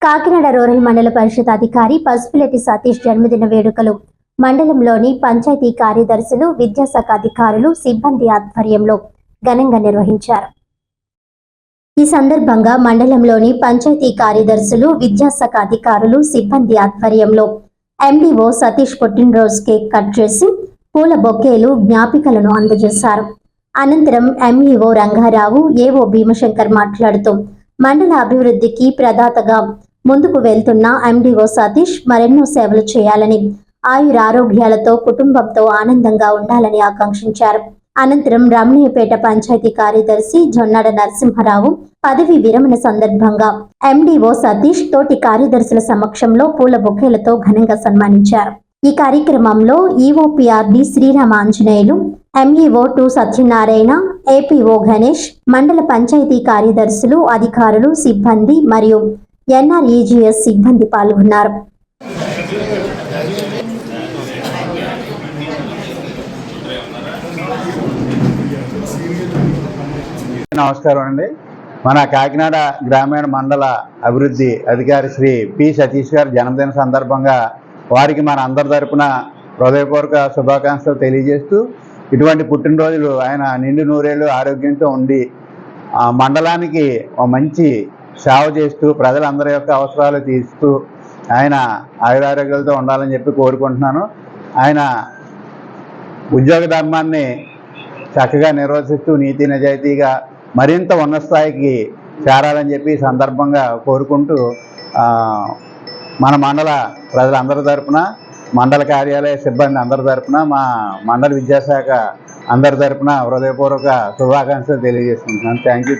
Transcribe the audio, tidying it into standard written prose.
Kakinada rural మండల పరిషత్ అధికారి పసుపులెట్టి సతీష్ జన్మదిన వేడుకలు మండలంలోని పంచాయతీ కార్యదర్శులు, విద్యాశాఖ అధికారులు, సిబ్బంది ఆధ్వర్యంలో ఘనంగా నిర్వహించారు. ఈ సందర్భంగా మండలంలోని పంచాయతీ కార్యదర్శులు, విద్యాశాఖ అధికారులు, సిబ్బంది ఆధ్వర్యంలో ఎండీఓ సతీష్ పుట్టినరోజు కేక్ కట్ చేసి పూల బొకేలు, జ్ఞాపికలను అందజేశారు. అనంతరం ఎంఈఓ రంగారావు, ఏఓ భీమశంకర్ మాట్లాడుతూ మండల అభివృద్ధికి ప్రదాతగా ముందుకు వెళ్తున్న ఎండీఓ సతీష్ మరెన్నో సేవలు చేయాలని, ఆయురారోగ్యాలతో కుటుంబంతో ఆనందంగా ఉండాలని ఆకాంక్షించారు. అనంతరం రమణయ్యపేట పంచాయతీ కార్యదర్శి జొన్నాడ నరసింహారావు పదవి విరమణ సందర్భంగా ఎండీఓ సతీష్ తోటి కార్యదర్శుల సమక్షంలో పూల బొకేలతో ఘనంగా సన్మానించారు. ఈ కార్యక్రమంలో EOPRD Srirama Anjaneyulu, MEO 2 Satyanarayana, APO Ganesh, మండల పంచాయతీ కార్యదర్శులు, అధికారులు, సిబ్బంది మరియు ఎన్ఆర్ఈజీఎస్ సిబ్బంది పాల్గొన్నారు. నమస్కారం అండి. మన కాకినాడ గ్రామీణ మండల అభివృద్ధి అధికారి శ్రీ పి సతీష్ గారి జన్మదిన సందర్భంగా వారికి మన అందరి తరపున హృదయపూర్వక శుభాకాంక్షలు తెలియజేస్తూ, ఇటువంటి పుట్టినరోజులు ఆయన నిండు నూరేళ్ళు ఆరోగ్యంతో ఉండి మండలానికి ఒక మంచి సేవ చేస్తూ ప్రజలందరి యొక్క అవసరాలు తీరుస్తూ ఆయన ఆయురారోగ్యాలతో ఉండాలని చెప్పి కోరుకుంటున్నాను. ఆయన ఉద్యోగ ధర్మాన్ని చక్కగా నిర్వర్తిస్తూ నీతి నిజాయితీగా మరింత ఉన్నత స్థాయికి చేరాలని చెప్పి సందర్భంగా కోరుకుంటూ, మన మండల ప్రజలందరి తరపున, మండల కార్యాలయ సిబ్బంది అందరి తరపున, మా మండల విద్యాశాఖ అందరి తరపున హృదయపూర్వక శుభాకాంక్షలు తెలియజేసుకుంటున్నాను. Thank you.